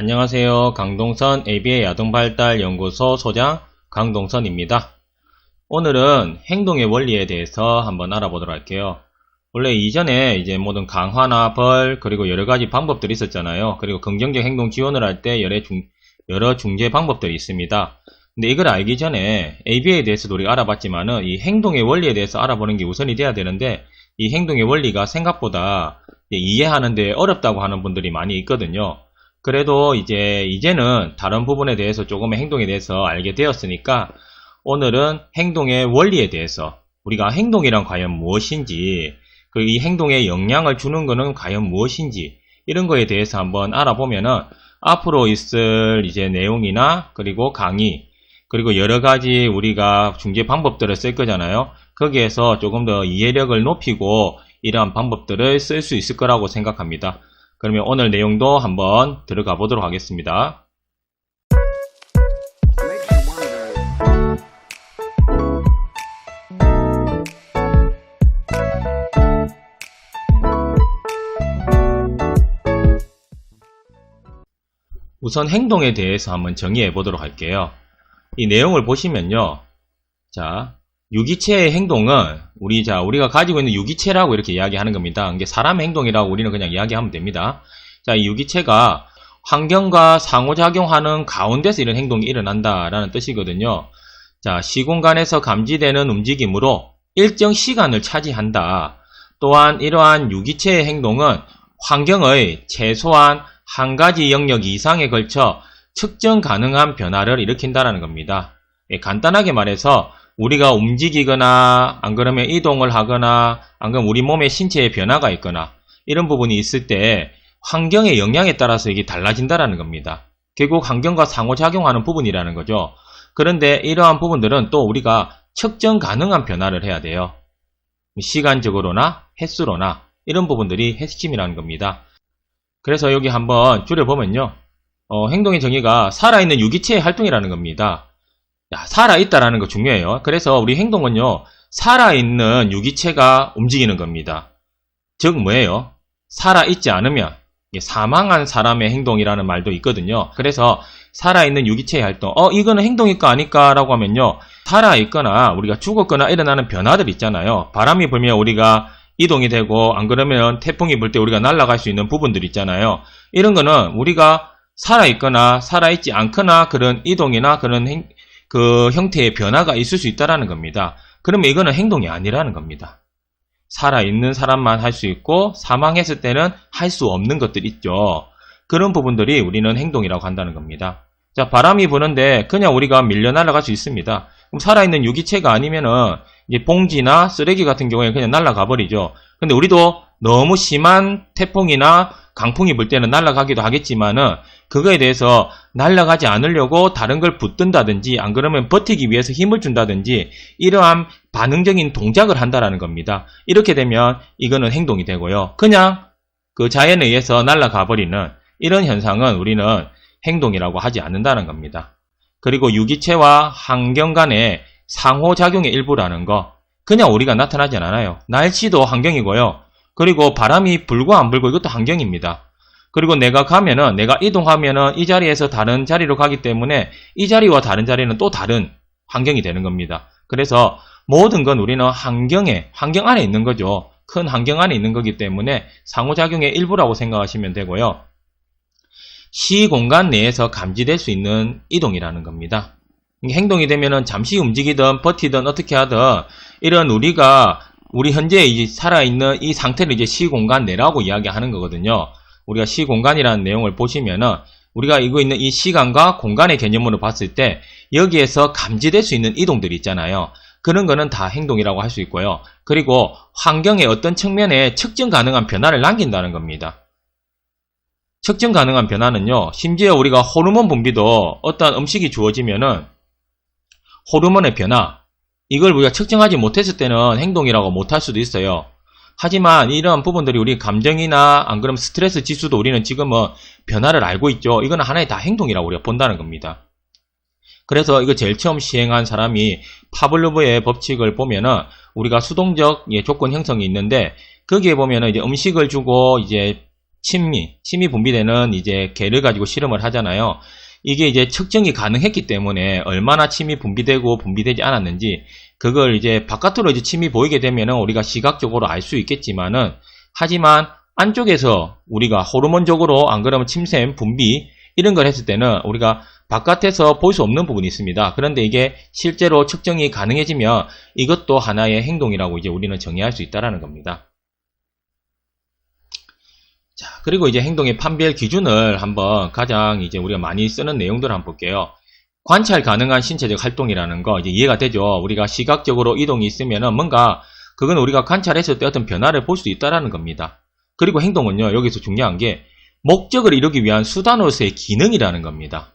안녕하세요. 강동선 ABA 아동발달연구소 소장 강동선입니다. 오늘은 행동의 원리에 대해서 한번 알아보도록 할게요. 원래 이전에 이제 모든 강화나 벌 그리고 여러가지 방법들이 있었잖아요. 그리고 긍정적 행동 지원을 할 때 여러 중재 방법들이 있습니다. 근데 이걸 알기 전에 ABA에 대해서도 우리가 알아봤지만은 이 행동의 원리에 대해서 알아보는 게 우선이 돼야 되는데, 이 행동의 원리가 생각보다 이해하는데 어렵다고 하는 분들이 많이 있거든요. 그래도 이제는 다른 부분에 대해서 조금의 행동에 대해서 알게 되었으니까 오늘은 행동의 원리에 대해서, 우리가 행동이란 과연 무엇인지, 그리고 이 행동에 영향을 주는 것은 과연 무엇인지, 이런 거에 대해서 한번 알아보면은 앞으로 있을 내용이나 그리고 강의, 그리고 여러 가지 우리가 중재 방법들을 쓸 거잖아요. 거기에서 조금 더 이해력을 높이고 이러한 방법들을 쓸 수 있을 거라고 생각합니다. 그러면 오늘 내용도 한번 들어가 보도록 하겠습니다. 우선 행동에 대해서 한번 정의해 보도록 할게요. 이 내용을 보시면요. 자, 유기체의 행동은 우리가 가지고 있는 유기체라고 이렇게 이야기하는 겁니다. 이게 사람의 행동이라고 우리는 그냥 이야기하면 됩니다. 자, 이 유기체가 환경과 상호작용하는 가운데서 이런 행동이 일어난다라는 뜻이거든요. 자, 시공간에서 감지되는 움직임으로 일정 시간을 차지한다. 또한 이러한 유기체의 행동은 환경의 최소한 한 가지 영역 이상에 걸쳐 측정 가능한 변화를 일으킨다는 겁니다. 간단하게 말해서 우리가 움직이거나 안 그러면 이동을 하거나 안 그러면 우리 몸의 신체에 변화가 있거나 이런 부분이 있을 때 환경의 영향에 따라서 이게 달라진다는 겁니다. 결국 환경과 상호작용하는 부분이라는 거죠. 그런데 이러한 부분들은 또 우리가 측정 가능한 변화를 해야 돼요. 시간적으로나 횟수로나 이런 부분들이 핵심이라는 겁니다. 그래서 여기 한번 줄여보면요. 행동의 정의가 살아있는 유기체의 활동이라는 겁니다. 살아있다라는 거 중요해요. 그래서 우리 행동은요, 살아있는 유기체가 움직이는 겁니다. 즉 뭐예요? 살아있지 않으면 사망한 사람의 행동이라는 말도 있거든요. 그래서 살아있는 유기체의 활동, 이거는 행동일까 아닐까 라고 하면요, 살아있거나 우리가 죽었거나 일어나는 변화들 있잖아요. 바람이 불면 우리가 이동이 되고 안 그러면 태풍이 불 때 우리가 날아갈 수 있는 부분들 있잖아요. 이런 거는 우리가 살아있거나 살아있지 않거나 그런 이동이나 그런 그 형태의 변화가 있을 수 있다는 겁니다. 그러면 이거는 행동이 아니라는 겁니다. 살아있는 사람만 할 수 있고 사망했을 때는 할 수 없는 것들 있죠. 그런 부분들이 우리는 행동이라고 한다는 겁니다. 자, 바람이 부는데 그냥 우리가 밀려 날아갈 수 있습니다. 그럼 살아있는 유기체가 아니면은 봉지나 쓰레기 같은 경우에 그냥 날아가 버리죠. 근데 우리도 너무 심한 태풍이나 강풍이 불 때는 날아가기도 하겠지만은 그거에 대해서 날아가지 않으려고 다른 걸 붙든다든지 안 그러면 버티기 위해서 힘을 준다든지 이러한 반응적인 동작을 한다라는 겁니다. 이렇게 되면 이거는 행동이 되고요. 그냥 그 자연에 의해서 날아가 버리는 이런 현상은 우리는 행동이라고 하지 않는다는 겁니다. 그리고 유기체와 환경 간의 상호작용의 일부라는 거, 그냥 우리가 나타나지 않아요. 날씨도 환경이고요. 그리고 바람이 불고 안 불고 이것도 환경입니다. 그리고 내가 이동하면은 이 자리에서 다른 자리로 가기 때문에 이 자리와 다른 자리는 또 다른 환경이 되는 겁니다. 그래서 모든 건 우리는 환경 안에 있는 거죠. 큰 환경 안에 있는 거기 때문에 상호작용의 일부라고 생각하시면 되고요. 시공간 내에서 감지될 수 있는 이동이라는 겁니다. 행동이 되면은 잠시 움직이든 버티든 어떻게 하든 이런 우리 현재 살아있는 이 상태를 시공간 내라고 이야기하는 거거든요. 우리가 시공간이라는 내용을 보시면은 우리가 이거 있는 이 시간과 공간의 개념으로 봤을 때 여기에서 감지될 수 있는 이동들이 있잖아요. 그런 거는 다 행동이라고 할 수 있고요. 그리고 환경의 어떤 측면에 측정 가능한 변화를 남긴다는 겁니다. 측정 가능한 변화는요, 심지어 우리가 호르몬 분비도 어떤 음식이 주어지면은 호르몬의 변화, 이걸 우리가 측정하지 못했을 때는 행동이라고 못할 수도 있어요. 하지만 이런 부분들이 우리 감정이나 안 그러면 스트레스 지수도 우리는 지금은 변화를 알고 있죠. 이거는 하나의 다 행동이라고 우리가 본다는 겁니다. 그래서 이거 제일 처음 시행한 사람이 파블로브의 법칙을 보면은 우리가 수동적 조건 형성이 있는데 거기에 보면은 음식을 주고 침이 분비되는 이제 개를 가지고 실험을 하잖아요. 이게 이제 측정이 가능했기 때문에 얼마나 침이 분비되고 분비되지 않았는지 그걸 이제 바깥으로 이제 침이 보이게 되면은 우리가 시각적으로 알 수 있겠지만은 하지만 안쪽에서 우리가 호르몬적으로 안 그러면 침샘 분비 이런 걸 했을 때는 우리가 바깥에서 볼 수 없는 부분이 있습니다. 그런데 이게 실제로 측정이 가능해지면 이것도 하나의 행동이라고 이제 우리는 정의할 수 있다라는 겁니다. 자, 그리고 이제 행동의 판별 기준을 한번 가장 이제 우리가 많이 쓰는 내용들을 한번 볼게요. 관찰 가능한 신체적 활동이라는 거 이제 이해가 되죠. 우리가 시각적으로 이동이 있으면은 뭔가 그건 우리가 관찰했을 때 어떤 변화를 볼 수 있다라는 겁니다. 그리고 행동은요, 여기서 중요한 게 목적을 이루기 위한 수단으로서의 기능이라는 겁니다.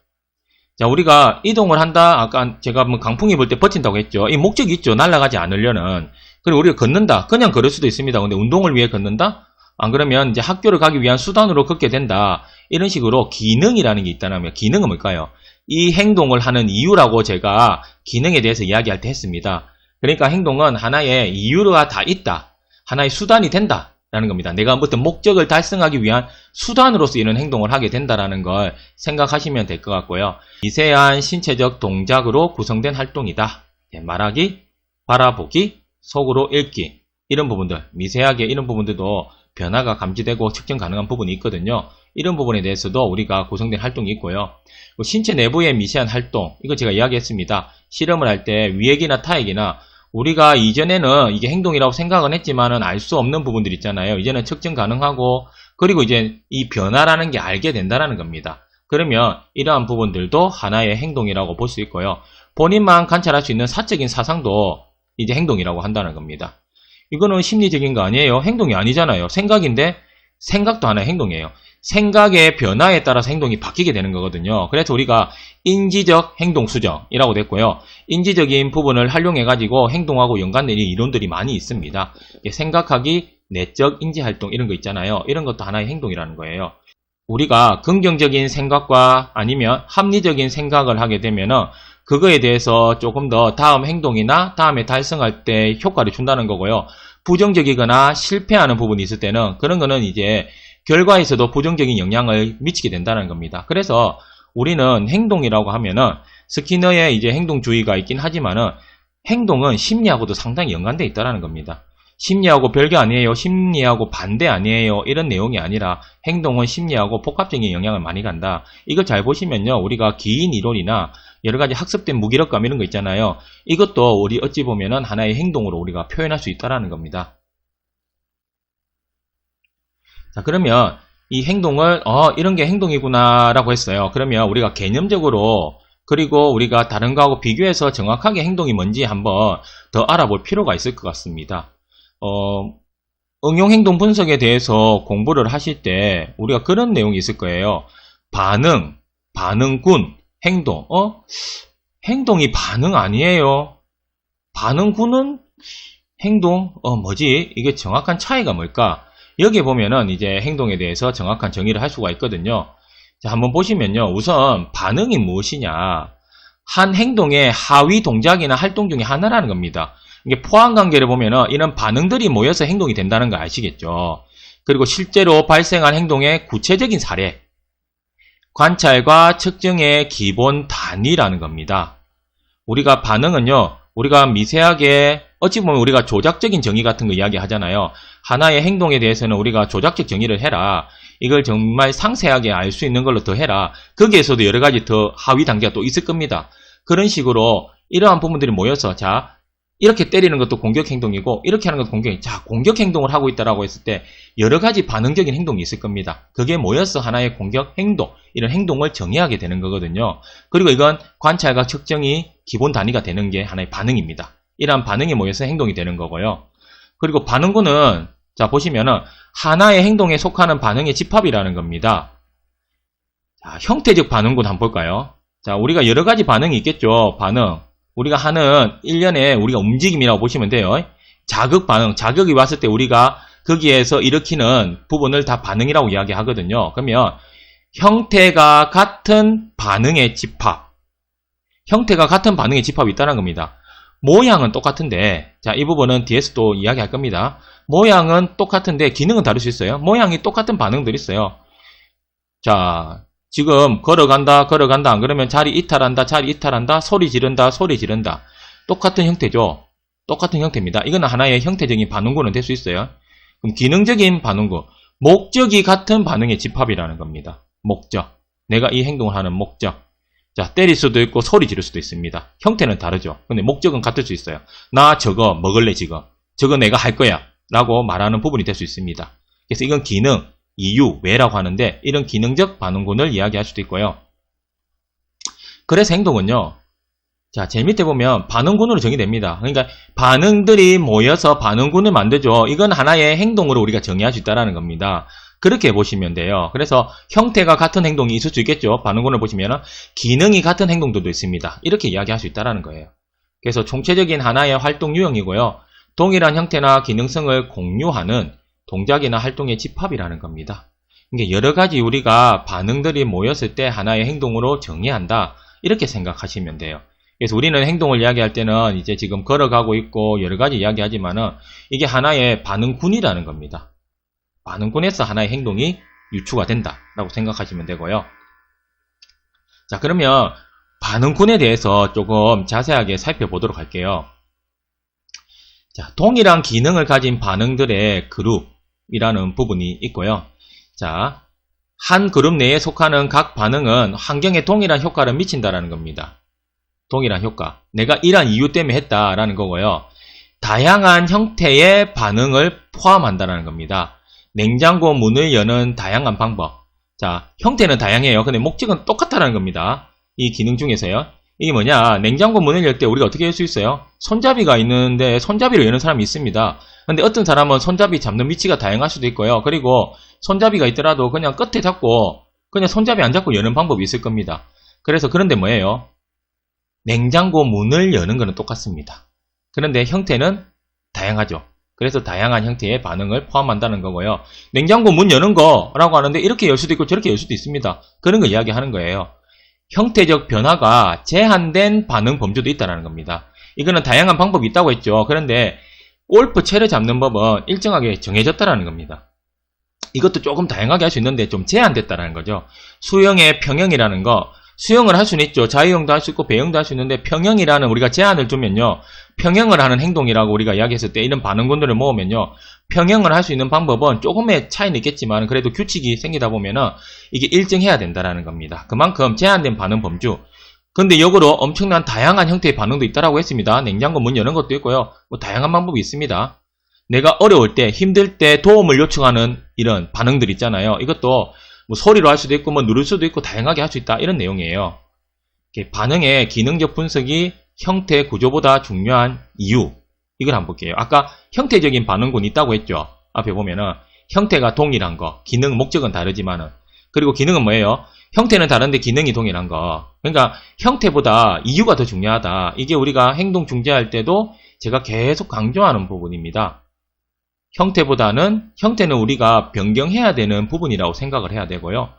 자, 우리가 이동을 한다. 아까 제가 뭐 강풍이 불 때 버틴다고 했죠. 이 목적이 있죠. 날아가지 않으려는. 그리고 우리가 걷는다. 그냥 걸을 수도 있습니다. 근데 운동을 위해 걷는다? 안 그러면 이제 학교를 가기 위한 수단으로 걷게 된다. 이런 식으로 기능이라는 게 있다면 기능은 뭘까요? 이 행동을 하는 이유라고 제가 기능에 대해서 이야기할 때 했습니다. 그러니까 행동은 하나의 이유가 다 있다. 하나의 수단이 된다. 라는 겁니다. 내가 어떤 목적을 달성하기 위한 수단으로서 이런 행동을 하게 된다라는 걸 생각하시면 될 것 같고요. 미세한 신체적 동작으로 구성된 활동이다. 말하기, 바라보기, 속으로 읽기 이런 부분들, 미세하게 이런 부분들도 변화가 감지되고 측정 가능한 부분이 있거든요. 이런 부분에 대해서도 우리가 구성된 활동이 있고요. 신체 내부의 미세한 활동, 이거 제가 이야기했습니다. 실험을 할 때 위액이나 타액이나 우리가 이전에는 이게 행동이라고 생각은 했지만은 알 수 없는 부분들 있잖아요. 이제는 측정 가능하고 그리고 이제 이 변화라는 게 알게 된다는 겁니다. 그러면 이러한 부분들도 하나의 행동이라고 볼 수 있고요. 본인만 관찰할 수 있는 사적인 사상도 이제 행동이라고 한다는 겁니다. 이거는 심리적인 거 아니에요. 행동이 아니잖아요. 생각인데 생각도 하나의 행동이에요. 생각의 변화에 따라서 행동이 바뀌게 되는 거거든요. 그래서 우리가 인지적 행동 수정이라고 됐고요. 인지적인 부분을 활용해가지고 행동하고 연관된 이론들이 많이 있습니다. 생각하기, 내적 인지활동 이런 거 있잖아요. 이런 것도 하나의 행동이라는 거예요. 우리가 긍정적인 생각과 아니면 합리적인 생각을 하게 되면은 그거에 대해서 조금 더 다음 행동이나 다음에 달성할 때 효과를 준다는 거고요. 부정적이거나 실패하는 부분이 있을 때는 그런 거는 이제 결과에서도 부정적인 영향을 미치게 된다는 겁니다. 그래서 우리는 행동이라고 하면은 스키너의 이제 행동주의가 있긴 하지만은 행동은 심리하고도 상당히 연관되어 있다는 겁니다. 심리하고 별개 아니에요. 심리하고 반대 아니에요. 이런 내용이 아니라 행동은 심리하고 복합적인 영향을 많이 간다. 이걸 잘 보시면요. 우리가 기인 이론이나 여러 가지 학습된 무기력감 이런 거 있잖아요. 이것도 우리 어찌 보면은 하나의 행동으로 우리가 표현할 수 있다는 겁니다. 자, 그러면 이 행동을 이런 게 행동이구나 라고 했어요. 그러면 우리가 개념적으로 그리고 우리가 다른 거하고 비교해서 정확하게 행동이 뭔지 한번 더 알아볼 필요가 있을 것 같습니다. 응용행동 분석에 대해서 공부를 하실 때 우리가 그런 내용이 있을 거예요. 반응, 반응군, 행동. 행동이 반응 아니에요. 반응군은 행동, 뭐지? 이게 정확한 차이가 뭘까? 여기에 보면은 이제 행동에 대해서 정확한 정의를 할 수가 있거든요. 자, 한번 보시면요. 우선 반응이 무엇이냐? 한 행동의 하위 동작이나 활동 중에 하나라는 겁니다. 이게 포함관계를 보면은 이런 반응들이 모여서 행동이 된다는 거 아시겠죠? 그리고 실제로 발생한 행동의 구체적인 사례, 관찰과 측정의 기본 단위라는 겁니다. 우리가 반응은요, 우리가 미세하게 어찌 보면 우리가 조작적인 정의 같은 거 이야기 하잖아요. 하나의 행동에 대해서는 우리가 조작적 정의를 해라. 이걸 정말 상세하게 알 수 있는 걸로 더 해라. 거기에서도 여러 가지 더 하위 단계가 또 있을 겁니다. 그런 식으로 이러한 부분들이 모여서 자, 이렇게 때리는 것도 공격 행동이고 이렇게 하는 것도 공격이 자, 공격 행동을 하고 있다라고 했을 때 여러 가지 반응적인 행동이 있을 겁니다. 그게 모여서 하나의 공격 행동, 이런 행동을 정의하게 되는 거거든요. 그리고 이건 관찰과 측정이 기본 단위가 되는 게 하나의 반응입니다. 이러한 반응이 모여서 행동이 되는 거고요. 그리고 반응구는 자, 보시면은 하나의 행동에 속하는 반응의 집합이라는 겁니다. 자, 형태적 반응군 한번 볼까요? 자, 우리가 여러 가지 반응이 있겠죠. 반응. 우리가 하는 일련의 우리가 움직임이라고 보시면 돼요. 자극 반응. 자극이 왔을 때 우리가 거기에서 일으키는 부분을 다 반응이라고 이야기하거든요. 그러면 형태가 같은 반응의 집합. 형태가 같은 반응의 집합이 있다는 겁니다. 모양은 똑같은데, 자, 이 부분은 뒤에서 또 이야기할 겁니다. 모양은 똑같은데 기능은 다를 수 있어요. 모양이 똑같은 반응들이 있어요. 자, 지금 걸어간다 안 그러면 자리 이탈한다, 소리 지른다. 똑같은 형태죠. 똑같은 형태입니다. 이거는 하나의 형태적인 반응구는 될 수 있어요. 그럼 기능적인 반응구, 목적이 같은 반응의 집합이라는 겁니다. 목적, 내가 이 행동을 하는 목적. 자, 때릴 수도 있고 소리 지를 수도 있습니다. 형태는 다르죠. 근데 목적은 같을 수 있어요. 나 저거 먹을래 지금. 저거 내가 할 거야. 라고 말하는 부분이 될 수 있습니다. 그래서 이건 기능, 이유, 왜라고 하는데 이런 기능적 반응군을 이야기할 수도 있고요. 그래서 행동은요. 자, 제일 밑에 보면 반응군으로 정의됩니다. 그러니까 반응들이 모여서 반응군을 만들죠. 이건 하나의 행동으로 우리가 정의할 수 있다는 겁니다. 그렇게 보시면 돼요. 그래서 형태가 같은 행동이 있을 수 있겠죠. 반응군을 보시면 기능이 같은 행동들도 있습니다. 이렇게 이야기할 수 있다는 거예요. 그래서 총체적인 하나의 활동 유형이고요. 동일한 형태나 기능성을 공유하는 동작이나 활동의 집합이라는 겁니다. 이게 여러 가지 우리가 반응들이 모였을 때 하나의 행동으로 정의한다. 이렇게 생각하시면 돼요. 그래서 우리는 행동을 이야기할 때는 이제 지금 걸어가고 있고 여러 가지 이야기하지만은 이게 하나의 반응군이라는 겁니다. 반응군에서 하나의 행동이 유추가 된다라고 생각하시면 되고요. 자, 그러면 반응군에 대해서 조금 자세하게 살펴보도록 할게요. 자, 동일한 기능을 가진 반응들의 그룹이라는 부분이 있고요. 자, 한 그룹 내에 속하는 각 반응은 환경에 동일한 효과를 미친다라는 겁니다. 동일한 효과. 내가 이러한 이유 때문에 했다라는 거고요. 다양한 형태의 반응을 포함한다라는 겁니다. 냉장고 문을 여는 다양한 방법. 자, 형태는 다양해요. 근데 목적은 똑같다라는 겁니다. 이 기능 중에서요. 이게 뭐냐, 냉장고 문을 열 때 우리가 어떻게 할 수 있어요? 손잡이가 있는데 손잡이로 여는 사람이 있습니다. 근데 어떤 사람은 손잡이 잡는 위치가 다양할 수도 있고요. 그리고 손잡이가 있더라도 그냥 끝에 잡고 그냥 손잡이 안 잡고 여는 방법이 있을 겁니다. 그래서 그런데 뭐예요? 냉장고 문을 여는 거는 똑같습니다. 그런데 형태는 다양하죠. 그래서 다양한 형태의 반응을 포함한다는 거고요. 냉장고 문 여는 거라고 하는데 이렇게 열 수도 있고 저렇게 열 수도 있습니다. 그런 거 이야기하는 거예요. 형태적 변화가 제한된 반응 범주도 있다는 겁니다. 이거는 다양한 방법이 있다고 했죠. 그런데 골프 채를 잡는 법은 일정하게 정해졌다는 겁니다. 이것도 조금 다양하게 할 수 있는데 좀 제한됐다는 거죠. 수영의 평형이라는 거, 수영을 할 수는 있죠. 자유형도 할 수 있고 배영도 할 수 있는데 평형이라는 우리가 제한을 두면요. 평형을 하는 행동이라고 우리가 이야기했을 때 이런 반응군들을 모으면요. 평형을 할 수 있는 방법은 조금의 차이는 있겠지만 그래도 규칙이 생기다 보면은 이게 일정해야 된다는 겁니다. 그만큼 제한된 반응 범주. 근데 역으로 엄청난 다양한 형태의 반응도 있다고 했습니다. 냉장고 문 여는 것도 있고요. 뭐 다양한 방법이 있습니다. 내가 어려울 때, 힘들 때 도움을 요청하는 이런 반응들 있잖아요. 이것도 뭐 소리로 할 수도 있고 뭐 누를 수도 있고 다양하게 할 수 있다 이런 내용이에요. 반응의 기능적 분석이 형태 구조보다 중요한 이유, 이걸 한번 볼게요. 아까 형태적인 반응군이 있다고 했죠. 앞에 보면은 형태가 동일한 거, 기능 목적은 다르지만은, 그리고 기능은 뭐예요? 형태는 다른데 기능이 동일한 거. 그러니까 형태보다 이유가 더 중요하다. 이게 우리가 행동 중재할 때도 제가 계속 강조하는 부분입니다. 형태는 우리가 변경해야 되는 부분이라고 생각을 해야 되고요.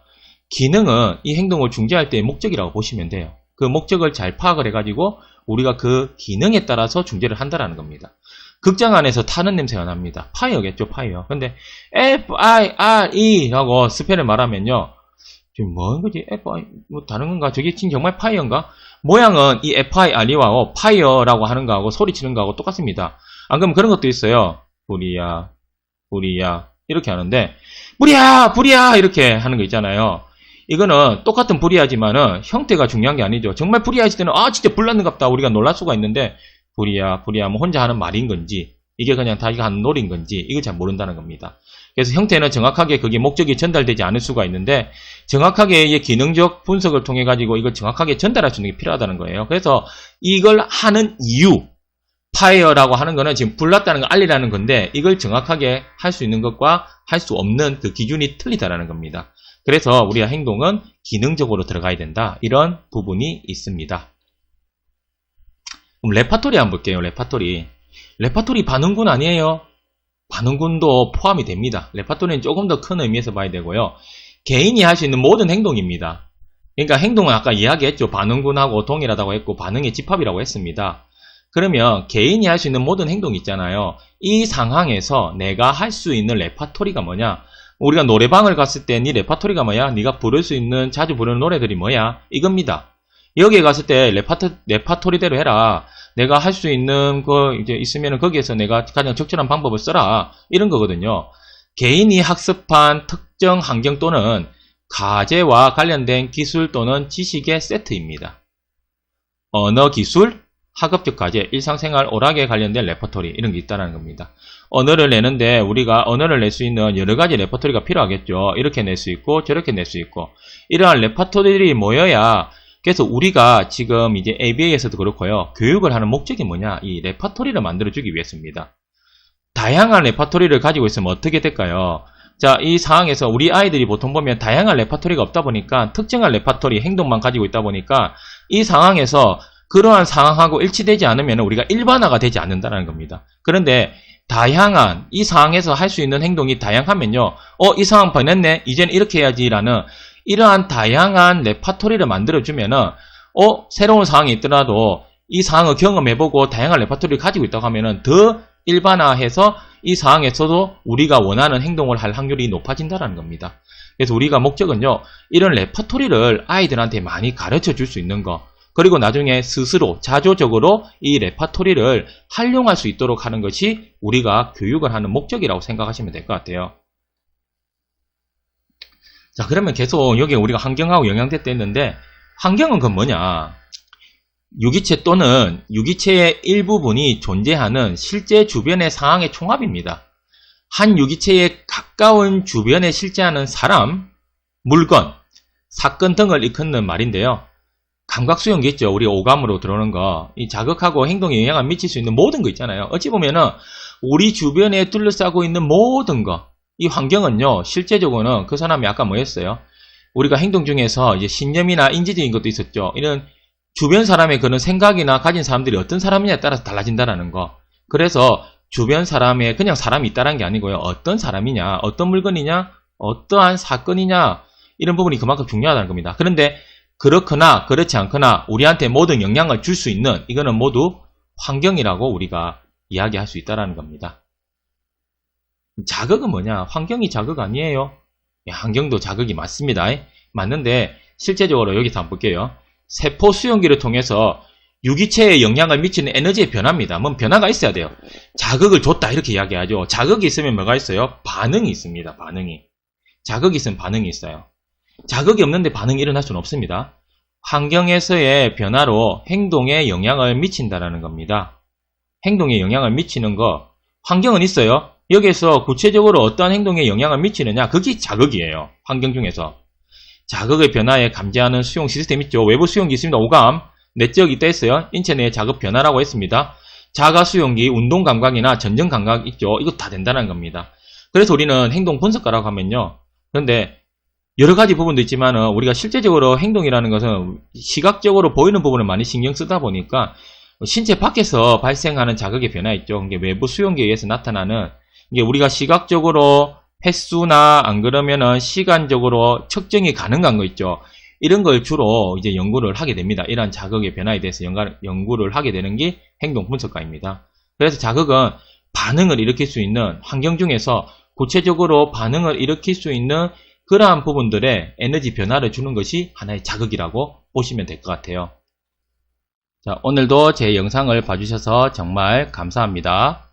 기능은 이 행동을 중재할 때의 목적이라고 보시면 돼요. 그 목적을 잘 파악을 해가지고 우리가 그 기능에 따라서 중재를 한다는 겁니다. 극장 안에서 타는 냄새가 납니다. 파이어겠죠, 파이어. 근데 F-I-R-E 라고 스펠을 말하면요. 지금 뭐인 거지? F-I, 뭐 다른 건가? 저게 지금 정말 파이어인가? 모양은 이 F-I-R-E와 파이어라고 하는 거하고 소리치는 거하고 똑같습니다. 안 그러면 그런 것도 있어요. 불이야, 불이야. 이렇게 하는데, 불이야! 이렇게 하는 거 있잖아요. 이거는 똑같은 불이야지만은 형태가 중요한 게 아니죠. 정말 불이야 했을 때는, 진짜 불났는갑다. 우리가 놀랄 수가 있는데, 불이야, 뭐 혼자 하는 말인 건지, 이게 그냥 자기가 하는 놀인 건지, 이걸 잘 모른다는 겁니다. 그래서 형태는 정확하게 그게 목적이 전달되지 않을 수가 있는데, 정확하게 이 기능적 분석을 통해 가지고 이걸 정확하게 전달할 수 있는 게 필요하다는 거예요. 그래서 이걸 하는 이유, 파이어라고 하는 거는 지금 불났다는 걸 알리라는 건데 이걸 정확하게 할 수 있는 것과 할 수 없는 그 기준이 틀리다라는 겁니다. 그래서 우리가 행동은 기능적으로 들어가야 된다. 이런 부분이 있습니다. 그럼 레파토리 한번 볼게요. 레파토리 반응군 아니에요? 반응군도 포함이 됩니다. 레파토리는 조금 더 큰 의미에서 봐야 되고요. 개인이 할 수 있는 모든 행동입니다. 그러니까 행동은 아까 이야기했죠. 반응군하고 동일하다고 했고 반응의 집합이라고 했습니다. 그러면 개인이 할 수 있는 모든 행동이 있잖아요. 이 상황에서 내가 할 수 있는 레파토리가 뭐냐? 우리가 노래방을 갔을 때 네 레파토리가 뭐야? 네가 부를 수 있는 자주 부르는 노래들이 뭐야? 이겁니다. 여기에 갔을 때 레파토리대로 해라. 내가 할 수 있는 거 이제 있으면 거기에서 내가 가장 적절한 방법을 써라. 이런 거거든요. 개인이 학습한 특정 환경 또는 과제와 관련된 기술 또는 지식의 세트입니다. 언어 기술, 학업적 과제, 일상생활 오락에 관련된 레퍼토리 이런 게 있다는 겁니다. 언어를 내는데 우리가 언어를 낼 수 있는 여러 가지 레퍼토리가 필요하겠죠. 이렇게 낼 수 있고 저렇게 낼 수 있고 이러한 레퍼토리들이 모여야 그래서 우리가 지금 이제 ABA에서도 그렇고요. 교육을 하는 목적이 뭐냐? 이 레퍼토리를 만들어주기 위해서입니다. 다양한 레퍼토리를 가지고 있으면 어떻게 될까요? 자, 이 상황에서 우리 아이들이 보통 보면 다양한 레퍼토리가 없다 보니까 특정한 레퍼토리 행동만 가지고 있다 보니까 이 상황에서 그러한 상황하고 일치되지 않으면 우리가 일반화가 되지 않는다는 겁니다. 그런데 다양한 이 상황에서 할 수 있는 행동이 다양하면요. 이 상황 변했네. 이제는 이렇게 해야지라는 이러한 다양한 레퍼토리를 만들어주면은 새로운 상황이 있더라도 이 상황을 경험해보고 다양한 레퍼토리를 가지고 있다고 하면은 더 일반화해서 이 상황에서도 우리가 원하는 행동을 할 확률이 높아진다는 겁니다. 그래서 우리가 목적은요. 이런 레퍼토리를 아이들한테 많이 가르쳐 줄 수 있는 거 그리고 나중에 스스로 자조적으로 이 레퍼토리를 활용할 수 있도록 하는 것이 우리가 교육을 하는 목적이라고 생각하시면 될 것 같아요. 자, 그러면 계속 여기 우리가 환경하고 영양제 했는데 환경은 그 뭐냐? 유기체 또는 유기체의 일부분이 존재하는 실제 주변의 상황의 총합입니다. 한 유기체에 가까운 주변에 실제하는 사람, 물건, 사건 등을 일컫는 말인데요. 감각수용기 있죠. 우리 오감으로 들어오는 거. 이 자극하고 행동에 영향을 미칠 수 있는 모든 거 있잖아요. 어찌 보면은 우리 주변에 둘러싸고 있는 모든 거. 이 환경은요. 실제적으로는 그 사람이 아까 뭐였어요? 우리가 행동 중에서 이제 신념이나 인지적인 것도 있었죠. 이런 주변 사람의 그런 생각이나 가진 사람들이 어떤 사람이냐에 따라서 달라진다는 거. 그래서 주변 사람에 그냥 사람이 있다는 게 아니고요. 어떤 사람이냐, 어떤 물건이냐, 어떠한 사건이냐 이런 부분이 그만큼 중요하다는 겁니다. 그런데 그렇거나 그렇지 않거나 우리한테 모든 영향을 줄 수 있는 이거는 모두 환경이라고 우리가 이야기할 수 있다는 겁니다. 자극은 뭐냐? 환경이 자극 아니에요. 환경도 자극이 맞습니다. 맞는데 실제적으로 여기서 한번 볼게요. 세포 수용기를 통해서 유기체에 영향을 미치는 에너지의 변화입니다. 뭔 변화가 있어야 돼요. 자극을 줬다 이렇게 이야기하죠. 자극이 있으면 뭐가 있어요? 반응이 있습니다. 반응이. 자극이 있으면 반응이 있어요. 자극이 없는데 반응이 일어날 수는 없습니다. 환경에서의 변화로 행동에 영향을 미친다는 겁니다. 행동에 영향을 미치는 거 환경은 있어요. 여기에서 구체적으로 어떠한 행동에 영향을 미치느냐 그게 자극이에요. 환경 중에서. 자극의 변화에 감지하는 수용 시스템 있죠. 외부 수용기 있습니다. 오감, 내적 있다 했어요. 인체 내의 자극 변화라고 했습니다. 자가 수용기, 운동 감각이나 전정 감각 있죠. 이거 다 된다는 겁니다. 그래서 우리는 행동 분석가라고 하면요. 그런데 여러 가지 부분도 있지만 우리가 실제적으로 행동이라는 것은 시각적으로 보이는 부분을 많이 신경 쓰다 보니까 신체 밖에서 발생하는 자극의 변화 있죠. 이게 외부 수용기에 의해서 나타나는 이게 우리가 시각적으로 횟수나 안 그러면은 시간적으로 측정이 가능한 거 있죠. 이런 걸 주로 이제 연구를 하게 됩니다. 이러한 자극의 변화에 대해서 연구를 하게 되는 게 행동 분석가입니다. 그래서 자극은 반응을 일으킬 수 있는 환경 중에서 구체적으로 반응을 일으킬 수 있는 그러한 부분들의 에너지 변화를 주는 것이 하나의 자극이라고 보시면 될 것 같아요. 자, 오늘도 제 영상을 봐주셔서 정말 감사합니다.